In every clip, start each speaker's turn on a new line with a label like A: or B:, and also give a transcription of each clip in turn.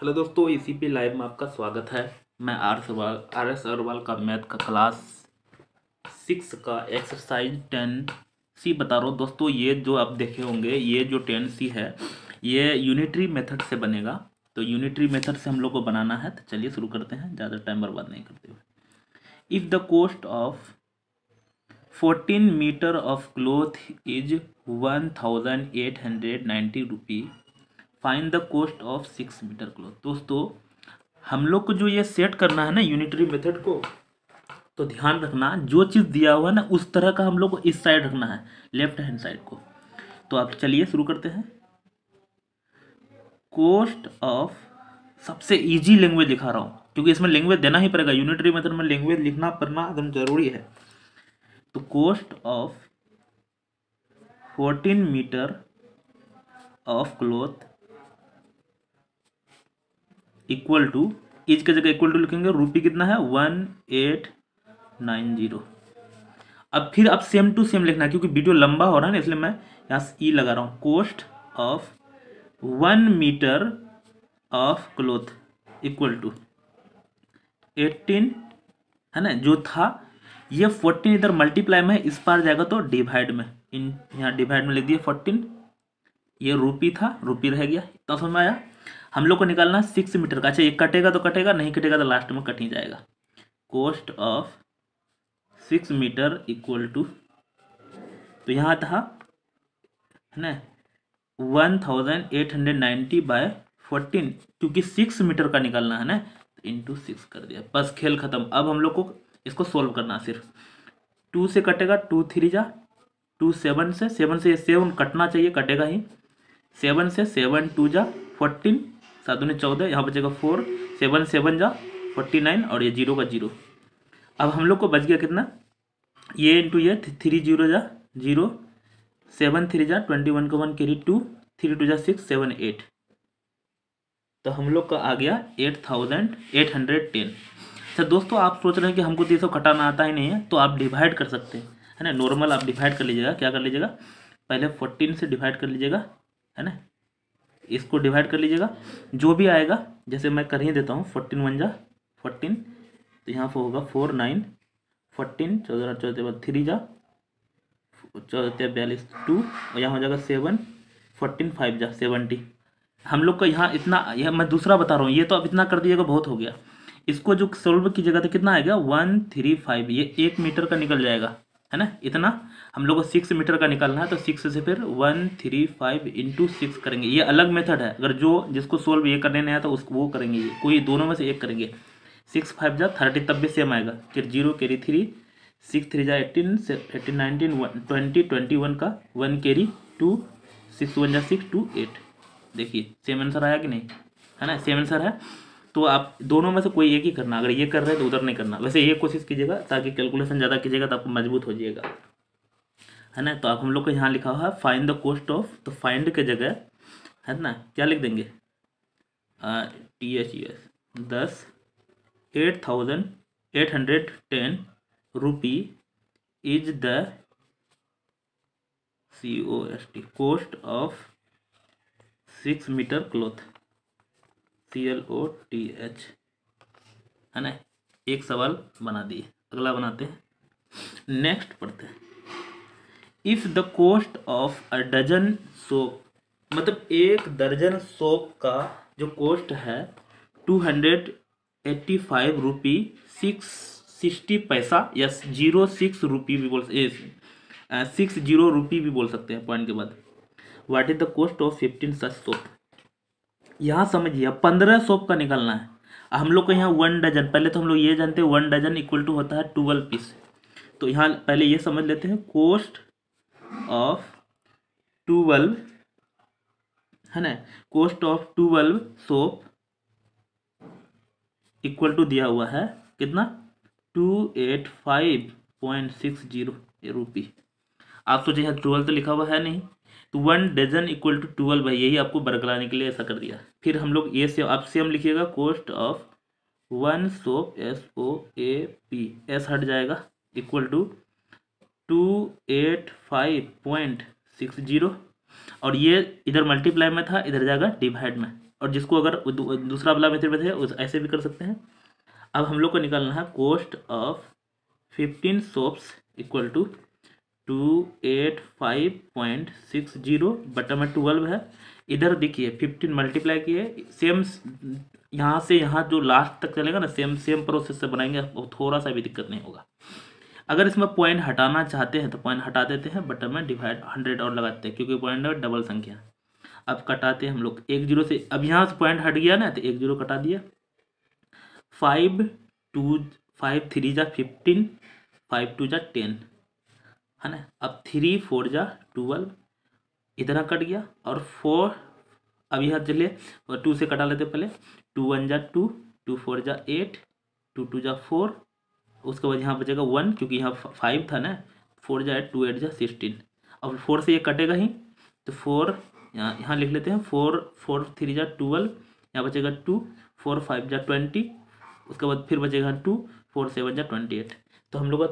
A: Hello दोस्तों, इसी पे लाइव में आपका स्वागत है। मैं आर एस अग्रवाल का मैथ का क्लास 6 का एक्सरसाइज 10C बता रहा हूँ। दोस्तों ये जो आप देखे होंगे, ये जो 10C है ये यूनिटरी मेथड से बनेगा। तो यूनिटरी मेथड से हम लोग को बनाना है। तो चलिए शुरू करते हैं, ज़्यादा टाइम बर्बाद नहीं करते हुए। If the cost of 14 metre of cloth is 1890 rupee, find the cost of 6 metre cloth. दोस्तों हम लोग को जो ये सेट करना है ना यूनिटरी मेथड को, तो ध्यान रखना जो चीज़ दिया हुआ है ना उस तरह का हम लोग को इस साइड रखना है, लेफ्ट हैंड साइड को। तो आप चलिए शुरू करते हैं। कॉस्ट ऑफ, सबसे इजी लैंग्वेज दिखा रहा हूँ क्योंकि इसमें लैंग्वेज देना ही पड़ेगा। यूनिटरी मेथड में लैंग्वेज लिखना पड़ना एकदम जरूरी है। तो cost of 14 metre of cloth equal to, is की जगह इक्वल टू लिखेंगे, रुपी कितना है 1890। अब फिर आप सेम टू सेम लिखना है क्योंकि वीडियो लंबा हो रहा है ना, इसलिए मैं यहाँ ई लगा रहा हूँ। Cost of 1 metre of cloth equal to 18, है ना। जो था ये 14 इधर मल्टीप्लाई में है, इस पार जाएगा तो डिवाइड में, इन यहाँ डिवाइड में लिख दिए 14। ये रुपी था, रुपी रह गया। तो समझ में आया। हम लोग को निकालना 6 मीटर का। अच्छा ये कटेगा तो कटेगा, नहीं कटेगा तो लास्ट में कट ही जाएगा। Cost of 6 metre equal to, तो यहाँ था है ना 1890 बाय 14, क्योंकि 6 मीटर का निकालना है ना, तो इंटू 6 कर दिया। बस खेल खत्म। अब हम लोग को इसको सोल्व करना। सिर्फ 2 से कटेगा, 2 3 जा 2, 7 से, 7 से ये 7 कटना चाहिए, कटेगा ही। 7 से 7 2 जा 14, 7 दूनी 14, यहाँ बचेगा 4, 7 7 जा 49 और ये 0 का 0। अब हम लोग को बच गया कितना, ये इंटू ये 3 0 जा 0, 7 3 जा 21 का 1 कैरी 2, 3 2 जा 6 7 8। तो हम लोग का आ गया 8810। अच्छा दोस्तों आप सोच रहे हैं कि हमको तो ये सब घटाना आता ही नहीं है, तो आप डिवाइड कर सकते हैं, है ना। नॉर्मल आप डिवाइड कर लीजिएगा। क्या कर लीजिएगा, पहले 14 से डिवाइड कर लीजिएगा, है ना। इसको डिवाइड कर लीजिएगा, जो भी आएगा, जैसे मैं कर ही देता हूँ। 14 1 जा 14, तो यहाँ पर होगा 4 9 14, 14 14 बाद 3 जा 14 42 2, और यहाँ हो जाएगा 7 14 5 जा 70। हम लोग का यहाँ इतना, यह मैं दूसरा बता रहा हूँ, ये तो अब इतना कर दीजिएगा, बहुत हो गया। इसको जो सोल्व कीजिएगा तो कितना आएगा 135, ये 1 मीटर का निकल जाएगा, है ना। इतना हम लोग को 6 मीटर का निकालना है, तो 6 से फिर 135 इंटू 6 करेंगे। ये अलग मेथड है, अगर जो जिसको सोल्व ये करने नहीं आया तो उसको वो करेंगे, ये कोई दोनों में से एक करेंगे। 6 5 जा 30, तब भी सेम आएगा। फिर 0 कैरी 3, 6 3 जा 18 18 19 20 21 का 1 कैरी 2, 6 1 जा 6 2 8। देखिए सेम आंसर आया कि नहीं, है ना, सेम आंसर है। तो आप दोनों में से कोई एक ही करना, अगर ये कर रहे हैं तो उधर नहीं करना। वैसे ये कोशिश कीजिएगा ताकि कैलकुलेशन ज़्यादा कीजिएगा तो आपको मजबूत हो जाएगा, है ना। तो आप हम लोग को यहाँ लिखा हुआ है फाइंड द कॉस्ट ऑफ, तो फाइंड के जगह है ना क्या लिख देंगे, THES 10 8810 rupee is the COST, cost of 6 metre cloth, CLOTH, है ना। एक सवाल बना दिए, अगला बनाते हैं। नेक्स्ट पढ़ते हैं। If the cost of a dozen soap, मतलब 1 दर्जन सोप का जो कॉस्ट है 285 रुपी 660 पैसा, या 06 रुपी भी बोल 60 रुपी भी बोल सकते हैं पॉइंट के बाद। What is the cost of 15 such soap. यहाँ समझिए 15 सोप का निकालना है। हम लोग को यहाँ 1 डजन, पहले तो हम लोग ये जानते हैं 1 डजन इक्वल टू होता है 12 पीस। तो यहाँ पहले ये समझ लेते हैं, कॉस्ट ऑफ 12, है ना, cost of 12 soap equal to दिया हुआ है कितना 285.60 रुपी। आप सोचिए यहाँ 12 तो लिखा हुआ है नहीं, तो 1 डजन इक्वल टू 12 है, यही आपको बरकराने के लिए ऐसा कर दिया। फिर हम लोग ये से आप सेम लिखिएगा, cost of 1 soap SOAP, S हट जाएगा, इक्वल टू 285.60, और ये इधर मल्टीप्लाई में था, इधर जाएगा डिवाइड में, और जिसको अगर दूसरा वाला मेथड में थे ऐसे भी कर सकते हैं। अब हम लोग को निकालना है cost of 15 soaps equal to 285.60 बटा में 12 है। इधर देखिए 15 मल्टीप्लाई किए, सेम यहाँ से यहाँ जो लास्ट तक चलेगा ना, सेम सेम प्रोसेस से बनाएंगे, थोड़ा सा भी दिक्कत नहीं होगा। अगर इसमें पॉइंट हटाना चाहते हैं तो पॉइंट हटा देते हैं, बटा में डिवाइड 100 और लगाते हैं, क्योंकि पॉइंट है डबल संख्या। अब कटाते हैं हम लोग 1 0 से, अब यहाँ से पॉइंट हट गया ना तो 1 0 कटा दिया। 5 3 जा 15, 5 2 जा 10 है ना। अब 3 4 जा 12, इतना कट गया। और 4, अब यहाँ चलिए 2 से कटा लेते पहले। 2 1 जा 2, 2 4 जा 8, 2 2 जा 4, उसके बाद यहाँ बचेगा 1, क्योंकि यहाँ 5 था ना। 4 जा 8, 2 8 जा 16। अब 4 से ये कटेगा ही, तो 4 यहाँ लिख लेते हैं। 4 4 3 जा 12, यहाँ बचेगा 2, 4 5 जा 20, उसके बाद फिर बचेगा 2, 4 7 जा 28। तो हम लोग का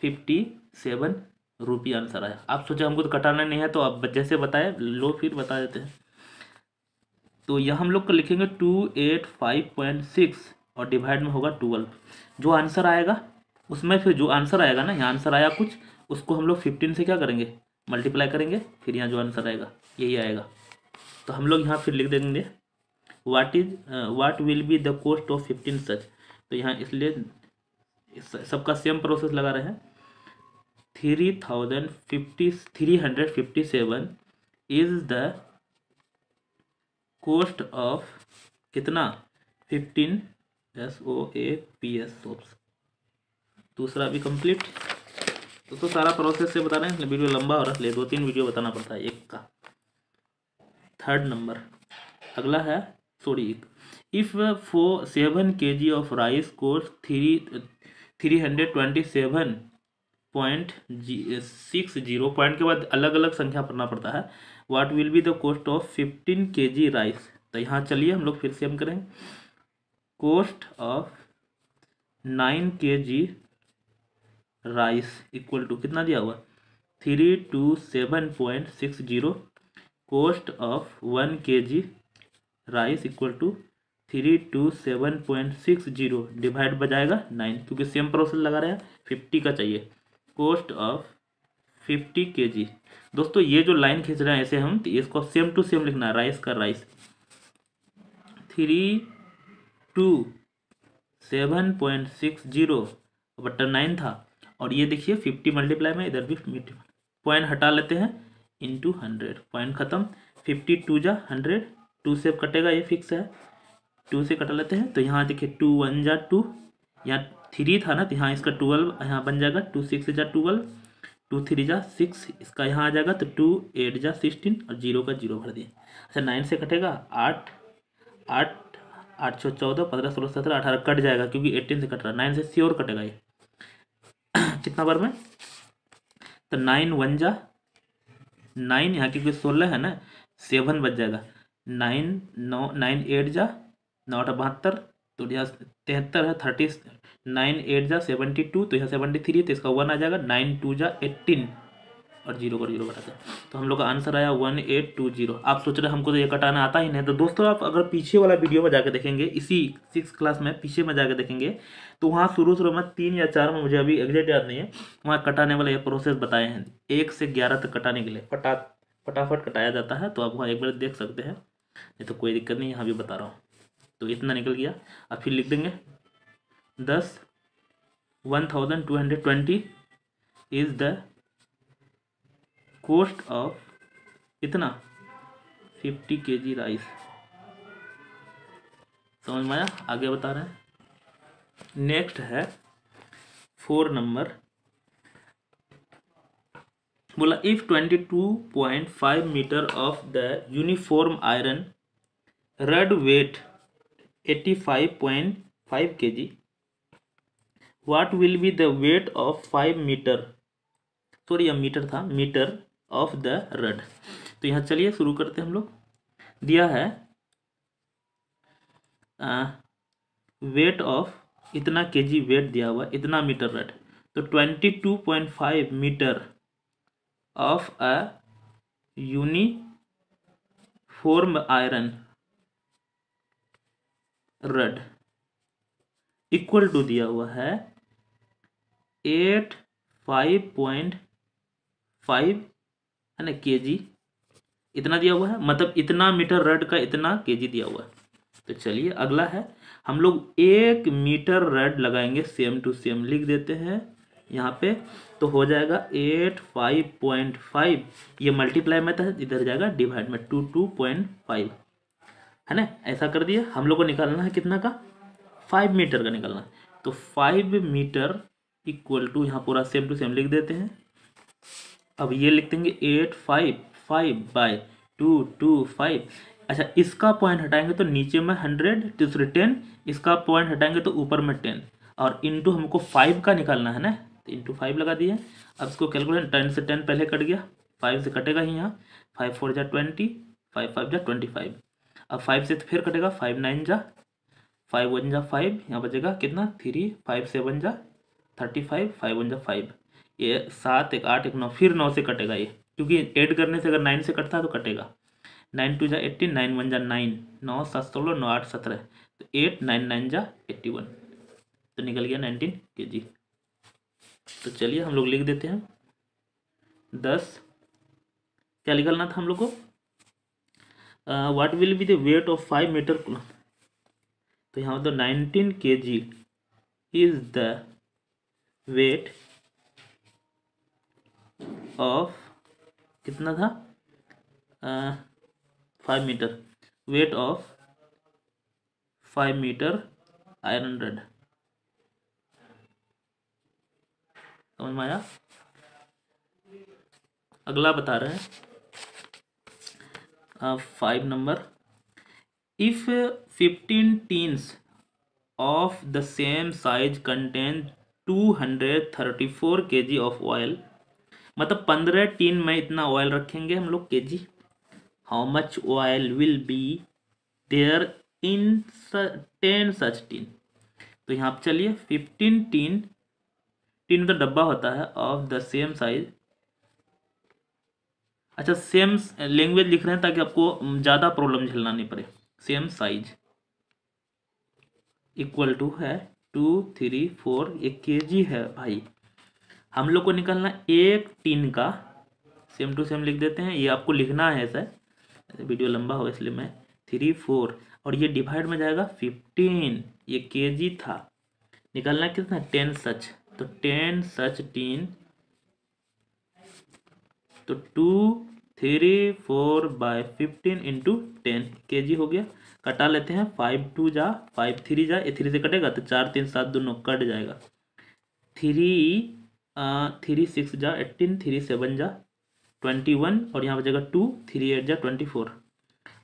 A: 357 रुपये आंसर आया। आप सोचे हमको तो कटाना नहीं है, तो आप जैसे बताए लो फिर बता देते हैं। तो यह हम लोग को लिखेंगे 285.6 और डिवाइड में होगा 12। जो आंसर आएगा उसमें फिर जो आंसर आएगा ना, यहाँ आंसर आया कुछ, उसको हम लोग 15 से क्या करेंगे, मल्टीप्लाई करेंगे, फिर यहाँ जो आंसर आएगा यही आएगा। तो हम लोग यहाँ फिर लिख देंगे what will be the cost of 15 सच। तो यहाँ इसलिए सबका सेम प्रोसेस लगा रहे हैं। 357 इज द कॉस्ट ऑफ कितना, 15 SOAPS सोप्स। दूसरा भी कंप्लीट। तो सारा प्रोसेस से बता रहे हैं, वीडियो लंबा हो रहा है इसलिए 2-3 वीडियो बताना पड़ता है एक का। 3rd नंबर अगला है, sorry, if 7 kg of rice cost 327.60, point के बाद अलग अलग संख्या पढ़ना पड़ता है। What will be the cost of 15 kg rice. तो यहाँ चलिए हम लोग फिर से हम करेंगे cost of 9 kg rice equal to कितना दिया हुआ 327.60, cost of 1 kg rice equal to 327.60 divide बजाएगा 9, क्योंकि सेम प्रोसेस लगा रहे हैं। 50 का चाहिए, कॉस्ट ऑफ 50 kg। दोस्तों ये जो लाइन खींच रहे हैं ऐसे हम, तो इसको सेम टू सेम लिखना है। राइस का राइस 327.60 बटा 9 था, और ये देखिए 50 मल्टीप्लाई में इधर भी पॉइंट हटा लेते हैं, इंटू 100, पॉइंट खत्म। 52 जा 100, 2 से कटेगा, ये फिक्स है। 2 से कटा लेते हैं, तो यहाँ देखिए 2 1 जा 2, यहाँ 3 था ना, तो यहाँ इसका 12 यहाँ बन जाएगा। 2 6 जा 12, 2 3 जा 6, इसका यहाँ आ जाएगा, तो 2 8 जा 16 और 0 का 0 भर दिए। अच्छा 9 से कटेगा 8 8 8 14 15 16 17 18 कट जाएगा, क्योंकि 18 से कट रहा है। 9 से श्योर कटेगा ये कितना बार में, तो 9 1 जा 9, यहाँ क्योंकि 16 है ना, 7 बच जाएगा। 9 9 8 जा 9 72, तो यहाँ 73 है। 30 9 8 जा 72, तो यहाँ 73 है, तो इसका 1 आ जाएगा। 9 2 जा 18 और 0 का 0 बढ़ाते हैं, तो हम लोग का आंसर आया 1820। आप सोच रहे हैं हमको तो ये कटाना आता ही नहीं, तो दोस्तों आप अगर पीछे वाला वीडियो में जाकर देखेंगे, इसी 6 क्लास में पीछे में जाकर देखेंगे, तो वहाँ शुरू में 3 या 4 में, मुझे अभी एग्जैक्ट याद नहीं है, वहाँ कटाने वाला ये प्रोसेस बताए हैं। 1 से 11 तक कटाने के लिए फटाफट कटाया जाता है, तो आप वहाँ एक बार देख सकते हैं, नहीं तो कोई दिक्कत नहीं, यहाँ भी बता रहा हूँ। तो इतना निकल गया। अब फिर लिख देंगे 1220 इज द कॉस्ट ऑफ कितना 50 kg राइस। समझ में आया? आगे बता रहे हैं। नेक्स्ट है 4 नंबर, बोला if 22.5 metre of the uniform iron rod weight 85.5 kg, what will be the weight of 5 metre, sorry यह मीटर था, मीटर ऑफ द रड। तो यहाँ चलिए शुरू करते हैं हम लोग। दिया है वेट ऑफ इतना केजी, वेट दिया हुआ इतना मीटर रड, तो 22.5 metre of a uniform 4 iron rod equal to दिया हुआ है 85.5 है ना केजी, इतना दिया हुआ है, मतलब इतना मीटर रड का इतना केजी दिया हुआ है। तो चलिए अगला है, हम लोग 1 मीटर रड लगाएंगे, सेम टू सेम लिख देते हैं यहाँ पे। तो हो जाएगा 85.5, ये मल्टीप्लाई में था, इधर जाएगा डिवाइड में 22.5 है ना। ऐसा कर दिया, हम लोग को निकालना है कितना का, 5 मीटर का निकालना है। तो 5 मीटर इक्वल टू, यहाँ पूरा सेम टू सेम लिख देते हैं। अब ये लिख देंगे 855/225। अच्छा, इसका पॉइंट हटाएंगे तो नीचे में 100, दूसरे 10, इसका पॉइंट हटाएंगे तो ऊपर में 10, और इंटू हमको 5 का निकालना है ना, तो इंटू 5 लगा दिए। अब इसको कैलकुलेट, 10 से 10 पहले कट गया, 5 से कटेगा ही यहाँ, 5 4 जा 20, 5 5 जा 25। अब 5 से फिर कटेगा, 5 9 जा, 5 1 जा 5, यहाँ बचेगा कितना 3, 5 7 जा 35, 5 1 जा 5, ये 7 1 8 1 9, फिर 9 से कटेगा ये, क्योंकि ऐड करने से अगर 9 से कटता है तो कटेगा। 9 2 जा 18, 9 1 जा 9, 9 7 16, 9 8 17, तो 8 9 9 जा 81, तो निकल गया 19 kg। तो चलिए हम लोग लिख देते हैं 10, क्या निकालना था हम लोग को, what will be the weight of 5 metre, तो यहाँ तो 19 kg is the weight of, कितना था 5 metre, weight of 5 metre iron rod. समझ में आया। अगला बता रहे हैं 5 number, if 15 tins of the same size contain 234 kg of oil, मतलब 15 टीन में इतना ऑयल रखेंगे हम लोग kg, how much oil will be there in 10 such tin. तो यहाँ पर चलिए 15 टीन, टीन का डब्बा होता है, ऑफ द सेम साइज, अच्छा सेम लैंग्वेज लिख रहे हैं ताकि आपको ज़्यादा प्रॉब्लम झेलना नहीं पड़े। सेम साइज इक्वल टू है 234, ये केजी है भाई। हम लोग को निकालना एक टीन का, सेम टू सेम लिख देते हैं, ये आपको लिखना है ऐसा, वीडियो लंबा हो इसलिए मैं 3 4, और ये डिवाइड में जाएगा 15, ये केजी था, निकालना कितना 10 सच, तो 10 सच टीन, तो 234/15 इंटू 10 केजी हो गया। कटा लेते हैं, 5 2 जा 5 3 जा, ये 3 से कटेगा तो 4 3 7 दोनों कट जाएगा, 3 6 जा 18, 3 7 जा 21, और यहाँ बचेगा 2, 3 8 जा 24,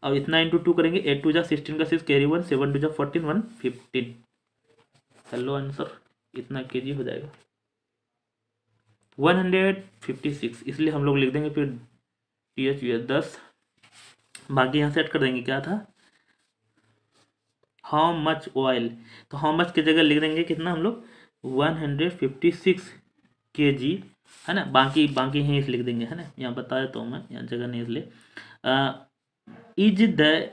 A: और इतना इंटू 2 करेंगे, 8 2 जा 16 का 6 कैरी 1, 7 2 जा 14, 1 15। हेलो आंसर इतना केजी हो जाएगा 156, इसलिए हम लोग लिख देंगे फिर TH 10, बाकी यहाँ सेट कर देंगे, क्या था हाउ मच ऑयल, तो हाउ मच की जगह लिख देंगे कितना हम लोग 156 kg है ना, बाकी यहीं से लिख देंगे है ना, यहाँ बता देता हूँ मैं, यहाँ जगह नहीं इसलिए, इज द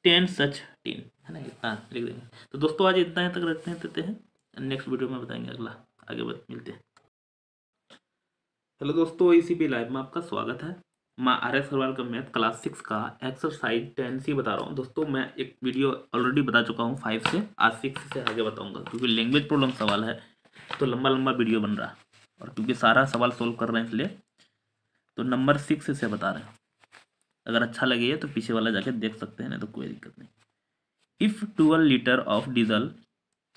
A: 10 सच टीन है ना, इतना लिख देंगे। तो दोस्तों आज इतना तक रखते हैं, नेक्स्ट वीडियो में बताएंगे अगला, आगे मिलते हैं। हेलो दोस्तों, इसी लाइव में आपका स्वागत है। मैं RS अग्रवाल का मैथ क्लास 6 का एक्सरसाइज 10C बता रहा हूँ। दोस्तों मैं एक वीडियो ऑलरेडी बता चुका हूँ 5 से, आज 6 से आगे बताऊँगा, क्योंकि लैंग्वेज प्रॉब्लम सवाल है तो लंबा वीडियो बन रहा है, और क्योंकि सारा सवाल सोल्व कर रहे हैं इसलिए तो नंबर 6 से बता रहे हैं। अगर अच्छा लगे तो पीछे वाला जाके देख सकते हैं, नहीं तो कोई दिक्कत नहीं। If 12 litre of diesel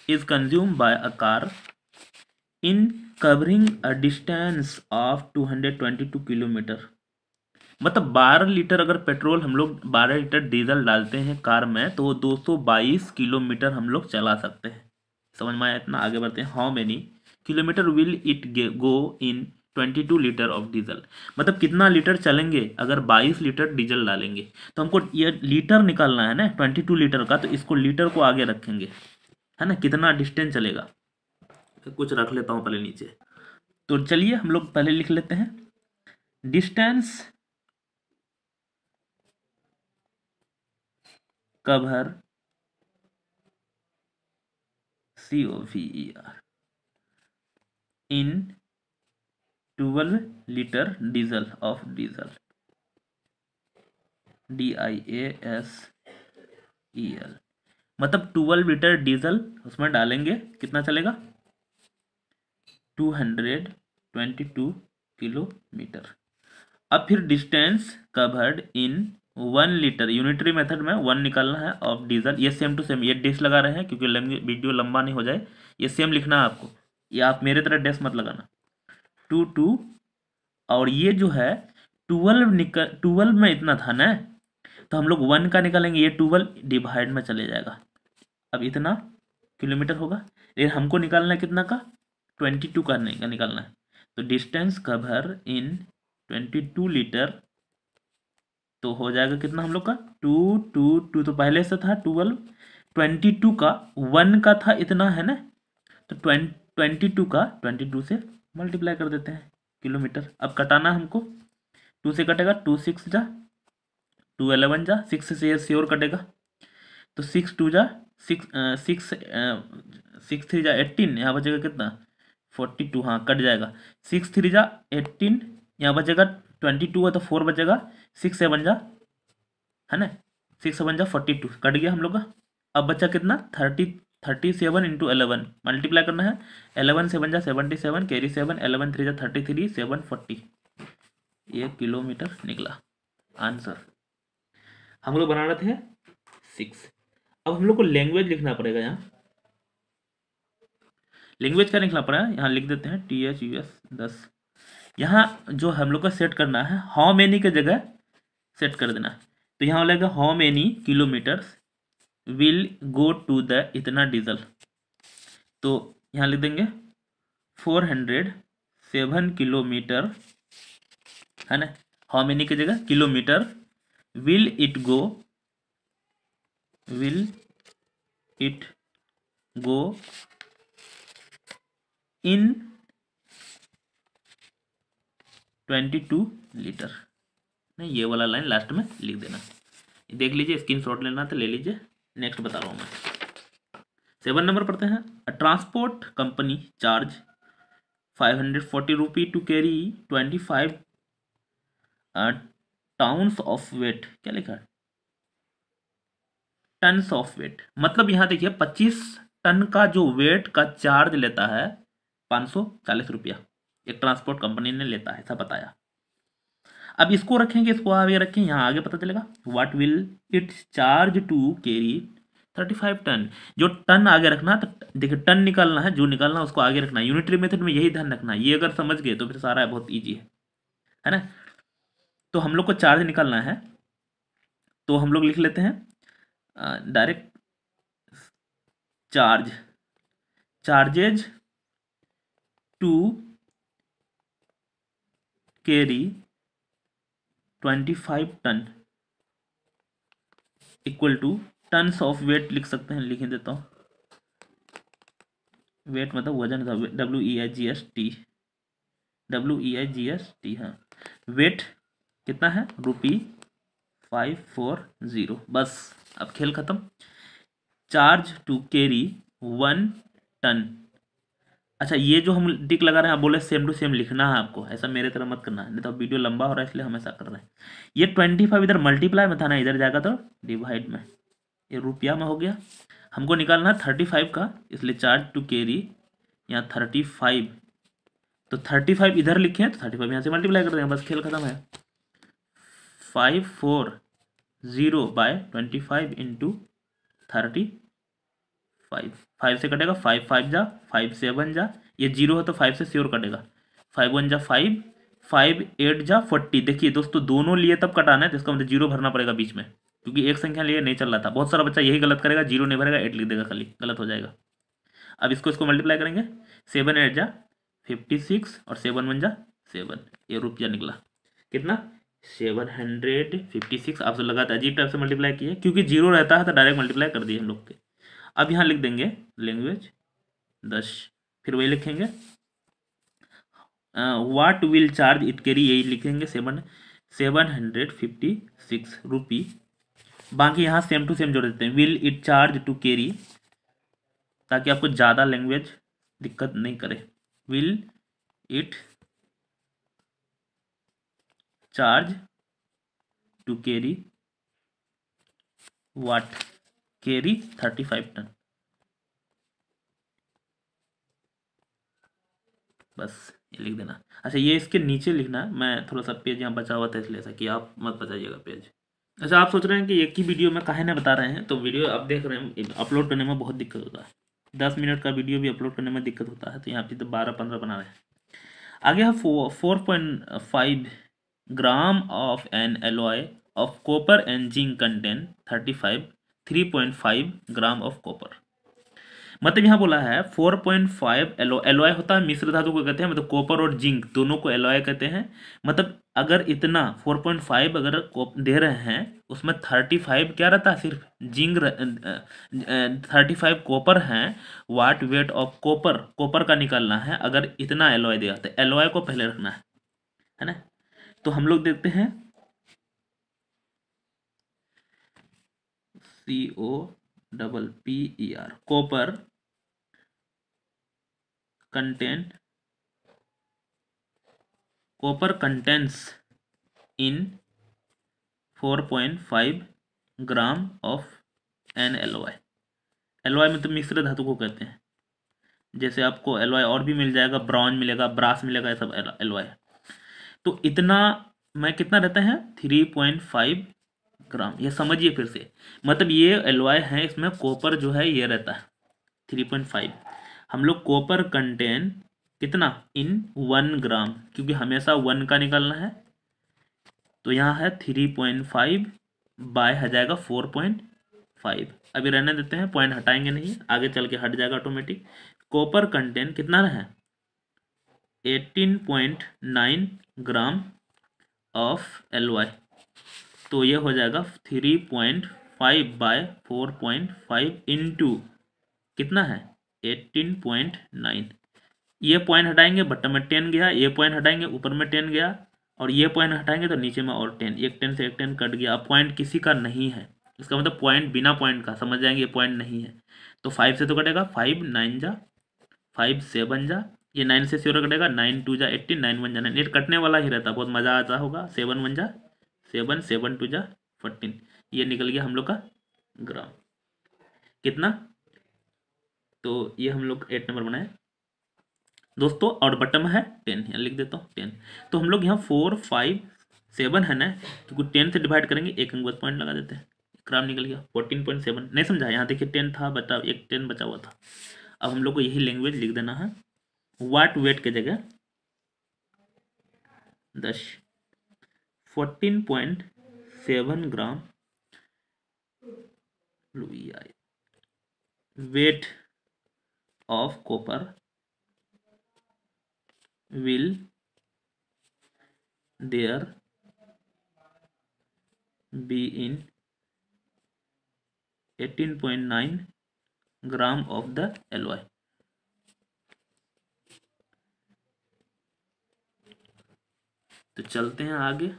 A: is consume by a car in covering a distance of 222 kilometre, मतलब 12 लीटर अगर पेट्रोल हम लोग 12 लीटर डीजल डालते हैं कार में, तो वो 222 किलोमीटर हम लोग चला सकते हैं। समझ में आया इतना, आगे बढ़ते हैं। How many kilometre will it go in 22 litre of diesel, मतलब कितना लीटर चलेंगे अगर 22 लीटर डीजल डालेंगे। तो हमको ये लीटर निकालना है ना 22 लीटर का, तो इसको लीटर को आगे रखेंगे है ना, कितना डिस्टेंस चलेगा, कुछ रख लेता हूँ पहले नीचे। तो चलिए हम लोग पहले लिख लेते हैं distance cover COVER in 12 litre diesel of diesel DIASEL, मतलब 12 लीटर डीजल उसमें डालेंगे, कितना चलेगा 222 किलोमीटर। अब फिर distance covered in 1 litre, unitary method में 1 निकालना है ऑफ डीजल, ये सेम टू सेम, ये डैश लगा रहे हैं क्योंकि वीडियो लंबा नहीं हो जाए, ये सेम लिखना है आपको, ये आप मेरे तरह डैश मत लगाना। 2 और ये जो है 12 में इतना था ना, तो हम लोग 1 का निकालेंगे, ये 12 डिवाइड में चले जाएगा, अब इतना किलोमीटर होगा, लेकिन हमको निकालना है कितना का 22 का निकालना है, तो डिस्टेंस कवर इन 22 लीटर, तो हो जाएगा कितना हम लोग का 2 तो पहले से था 12, 22 का 1 का था इतना है ना, तो 22 का 22 से मल्टीप्लाई कर देते हैं किलोमीटर। अब कटाना हमको, 2 से कटेगा, 2 6 जा, 2 11 जा, 6 से ये श्योर कटेगा, तो 6 2 जा 6 6 3 जा 18, यहाँ बचेगा कितना 42, हाँ कट जाएगा, 6 3 जा 18, यहाँ बचेगा 22 है तो 4 बचेगा, 6 7 जा है ना, 6 7 जा 42 कट गया हम लोग का। अब बचा कितना 37 इंटू 11 मल्टीप्लाई करना है, 11 7 जा 77, कैरी 7, 11 3 जा 33, 7 40, ये किलोमीटर निकला आंसर। हम लोग बना रहे थे 6। अब हम लोग को लैंग्वेज लिखना पड़ेगा, यहाँ लैंग्वेज क्या लिखना पड़ेगा, यहाँ लिख देते हैं THUS 10, यहाँ जो हम लोग को सेट करना है हाउ मेनी के जगह सेट कर देना, तो यहाँ लगेगा how many kilometres will go to the इतना डीजल, तो यहाँ लिख देंगे 407 किलोमीटर है ना, हाउ मेनी की जगह kilometre, will it go in 22 litre, नहीं ये वाला लाइन लास्ट में लिख देना, देख लीजिए स्क्रीनशॉट लेना तो ले लीजिए। नेक्स्ट बता रहा हूँ मैं, 7 नंबर पढ़ते हैं। Transport company charge 540 rupee to carry 25 tons of weight, क्या लिखा है टन्स ऑफ वेट, मतलब यहाँ देखिए 25 टन का जो वेट का चार्ज लेता है 540 रुपया, एक ट्रांसपोर्ट कंपनी ने लेता है, ऐसा बताया। अब इसको रखेंगे, इसको आगे रखें, यहाँ आगे पता चलेगा what will it charge to carry 35 ton, जो टन आगे रखना, तो देखिए टन निकालना है, जो निकालना है उसको आगे रखना है, यूनिटरी मेथड में यही ध्यान रखना है, ये अगर समझ गए तो फिर सारा बहुत ईजी है ना। तो हम लोग को चार्ज निकालना है, तो हम लोग लिख लेते हैं direct charges to carry 25 ton equal to tons of weight लिख सकते हैं, लिख देता हूँ, वेट मतलब वजन था, WEIGST, हाँ वेट कितना है ₹540, बस अब खेल खत्म। चार्ज टू कैरी 1 टन, अच्छा ये जो हम टिक लगा रहे हैं, बोले सेम टू सेम लिखना है आपको, ऐसा मेरे तरह मत करना है, नहीं तो वीडियो लंबा हो रहा है इसलिए हम ऐसा कर रहे हैं। ये 25 इधर मल्टीप्लाई में था ना, इधर जाएगा तो डिवाइड में, ये रुपया में हो गया, हमको निकालना है 35 का, इसलिए चार्ज टू कैरी यहाँ 35, तो 35 इधर लिखे हैं तो 35 यहाँ से मल्टीप्लाई कर देंगे, बस खेल खत्म है। 540 बाय 25 इंटू 35, 5 से कटेगा, 5 5 जा 5 7 जा, ये 0 है तो 5 से श्योर कटेगा, 5 1 जा 5 5 8 जा 40, देखिए दोस्तों दोनों लिए तब कटाना है, तो इसका मतलब 0 भरना पड़ेगा बीच में, क्योंकि एक संख्या लिए नहीं चल रहा था, बहुत सारा बच्चा यही गलत करेगा, 0 नहीं भरेगा 8 लिख देगा, खाली गलत हो जाएगा। अब इसको मल्टीप्लाई करेंगे, 7 8 जा 56 और 7 1 जा 7, ये रुपया निकला कितना 756, आपसे लगा था अजीब टाइप से मल्टीप्लाई किए, क्योंकि 0 रहता है तो डायरेक्ट मल्टीप्लाई कर दिए हम लोग के। अब यहाँ लिख देंगे लैंग्वेज 10, फिर वही लिखेंगे what will charge it carry, यही लिखेंगे 756 रुपी बाकी यहाँ सेम टू सेम जोड़ देते हैं, will it charge to carry, ताकि आपको ज़्यादा लैंग्वेज दिक्कत नहीं करे। Will it charge to carry what, carry 35 ton. बस ये लिख देना। अच्छा ये इसके नीचे लिखना है, मैं थोड़ा सा पेज यहाँ बचा हुआ था इसलिए ऐसा कि आप मत बचाइएगा पेज। अच्छा आप सोच रहे हैं कि एक ही वीडियो में काहे ना बता रहे हैं, तो वीडियो आप देख रहे हैं अपलोड करने में बहुत दिक्कत होता है, 10 मिनट का वीडियो भी अपलोड करने में दिक्कत होता है, तो यहाँ पे तो 12-15 बना रहे हैं। आगे है 4.5 gram of N alloy of copper and zinc contain 3.5 gram of copper. मतलब यहाँ बोला है 4.5 एलॉय होता है मिश्र धातु को कहते हैं, मतलब कॉपर और जिंक दोनों को एलॉय कहते हैं। मतलब अगर इतना 4.5 अगर दे रहे हैं, उसमें 35 क्या रहता है, सिर्फ जिंक 35 कॉपर है। वाट वेट ऑफ कॉपर, कॉपर का निकालना है। अगर इतना एलॉय दिया तो एलॉय को पहले रखना है ना। तो हम लोग देखते हैं COPPER, copper contents in 4.5 gram of N alloy. Alloy में तो मिश्र धातु को कहते हैं, जैसे आपको एलॉय और भी मिल जाएगा, ब्रॉन्ज मिलेगा, ब्रास मिलेगा, ये सब एलॉय। तो इतना में कितना रहता है 3.5 ग्राम, ये समझिए फिर से। मतलब ये एलॉय है, इसमें कॉपर जो है ये रहता है 3.5। हम लोग कॉपर कंटेन कितना इन 1 ग्राम, क्योंकि हमेशा 1 का निकालना है, तो यहाँ है 3.5 बाय आ जाएगा 4.5। अभी रहने देते हैं, पॉइंट हटाएंगे नहीं, आगे चल के हट जाएगा ऑटोमेटिक। कॉपर कंटेंट कितना है 18.9 ग्राम ऑफ एलॉय, तो ये हो जाएगा 3.5 बाय 4.5 इंटू कितना है 18.9। ये पॉइंट हटाएंगे, बटन में 10 गया, ये पॉइंट हटाएंगे ऊपर में 10 गया, और ये पॉइंट हटाएंगे तो नीचे में और 10, एक 10 से एक 10 कट गया। अब पॉइंट किसी का नहीं है, इसका मतलब पॉइंट बिना पॉइंट का समझ जाएंगे, ये पॉइंट नहीं है। तो 5 से तो कटेगा, 5 9 जा 5 7 जा, ये 9 से 0 कटेगा, 9 2 जा 18, 9 1 जा 9, ये कटने वाला ही रहता, बहुत मज़ा आता होगा। 7 1 जा 7, 7 2 जा 14, ये निकल गया हम लोग का ग्राम कितना। तो ये हम लोग 8 नंबर बनाए दोस्तों, और बटन में है 10, यहाँ लिख देता हूँ 10। तो हम लोग यहाँ 4 5 7 है ना, क्योंकि 10 से डिवाइड करेंगे, एक अंक बस पॉइंट लगा देते हैं, ग्राम निकल गया 14.7। नहीं समझा, यहाँ देखिए 10 था, बता एक 10 बचा हुआ था। अब हम लोग को यही लैंग्वेज लिख देना है, वाट वेट के जगह 10 14.7 gram weight of copper will there be in 18.9 gram of the alloy. तो चलते हैं आगे,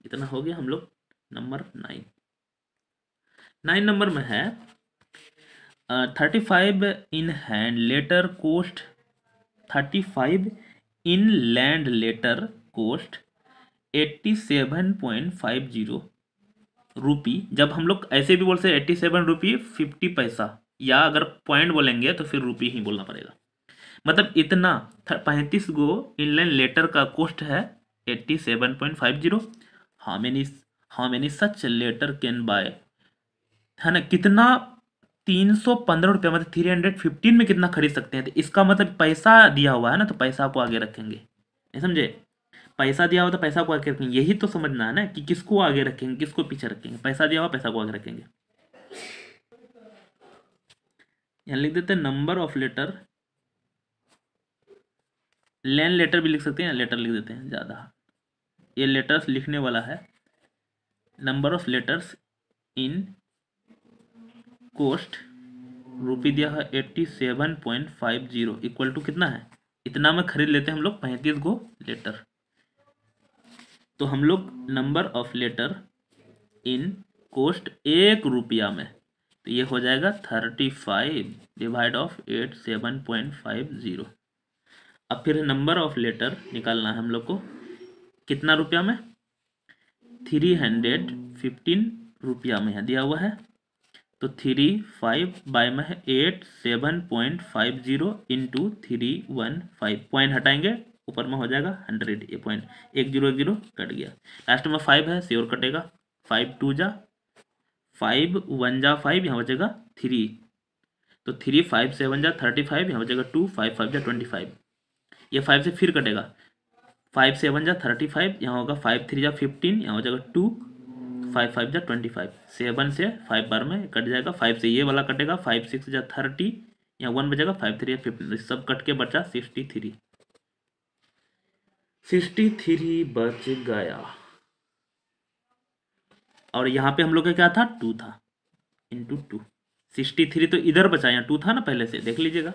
A: इतना हो गया हम लोग नंबर 9 नंबर में है 35 in hand letter cost 35 in land letter cost 87.50 rupee. जब हम लोग ऐसे भी बोलते हैं 87 रुपी 50 पैसा, या अगर पॉइंट बोलेंगे तो फिर रुपी ही बोलना पड़ेगा। मतलब इतना 35 गो इनलैंड लेटर का कॉस्ट है 87.50। How many such letter can buy, है ना, कितना 315 रुपया, मतलब 315 में कितना खरीद सकते हैं। तो इसका मतलब पैसा दिया हुआ है ना, तो पैसा को आगे रखेंगे, नहीं समझे। पैसा दिया हुआ तो पैसा को आगे रखेंगे, यही तो समझना है ना कि किसको आगे रखेंगे किसको पीछे रखेंगे। पैसा दिया हुआ पैसा को आगे रखेंगे। यहाँ लिख देते हैं number of letter, land letter भी लिख सकते हैं, लेटर लिख देते हैं ज़्यादा, ये लेटर्स लिखने वाला है। Number of letters in cost rupee दिया है 87.50 इक्वल टू कितना है, इतना में खरीद लेते हैं हम लोग 35 गो लेटर। तो हम लोग number of letter in cost 1 रुपया में, तो ये हो जाएगा 35 डिवाइड ऑफ 87.50। अब फिर नंबर ऑफ लेटर निकालना है हम लोग को, कितना रुपया में, 315 रुपया में है दिया हुआ है। तो 35 बाय में है 87.50 इंटू 315, पॉइंट हटाएंगे ऊपर में हो जाएगा 100, ये पॉइंट 1010 कट गया। लास्ट में 5 है, श्योर कटेगा, 5 2 जा 5 1 जा 5, यहाँ बचेगा 3, तो 3 5 7 जा 35, यहाँ बचेगा 2 5 5 जा 25, ये 5 से फिर कटेगा, 5 7 जा 35, यहाँ होगा 5 3 जा 15, यहाँ हो जाएगा 2 5 5 जा 25, 7 से 5 बार में कट जाएगा, 5 से ये वाला कटेगा, 5 6 जा 30, यहाँ 1 बचेगा, 5 3 जा 15, सब कट के बचा 63 बच गया। और यहाँ पे हम लोग का क्या था, 2 था, इंटू 2, 63 तो इधर बचा, यहाँ 2 था ना पहले से, देख लीजिएगा,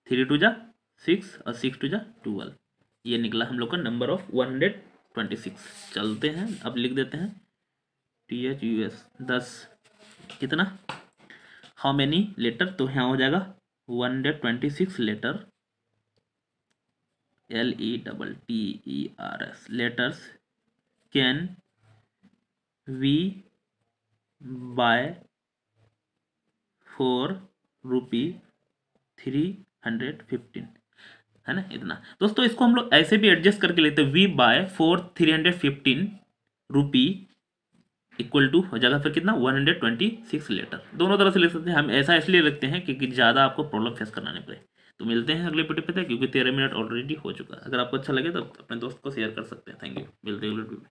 A: 3 2 जा 6 और 6 2 जा 12, ये निकला हम लोग का नंबर ऑफ 126। चलते हैं, अब लिख देते हैं THUS 10 कितना, हाउ मेनी लेटर, तो यहाँ हो जाएगा 126 letter, LETTERS letters can we buy for ₹315, है ना इतना। दोस्तों इसको हम लोग ऐसे भी एडजस्ट करके लेते हैं, we buy for 315 rupee equal to हो जाएगा फिर कितना, 126 लेटर। दोनों तरह से लिख सकते हैं, हम ऐसा इसलिए लिखते हैं क्योंकि ज़्यादा आपको प्रॉब्लम फेस करना नहीं पड़े। तो मिलते हैं अगले वीडियो पे, क्योंकि 13 मिनट ऑलरेडी हो चुका है। अगर आपको अच्छा लगे तो अपने दोस्त को शेयर कर सकते हैं। थैंक यू, मिलते हैं अगले वीडियो में।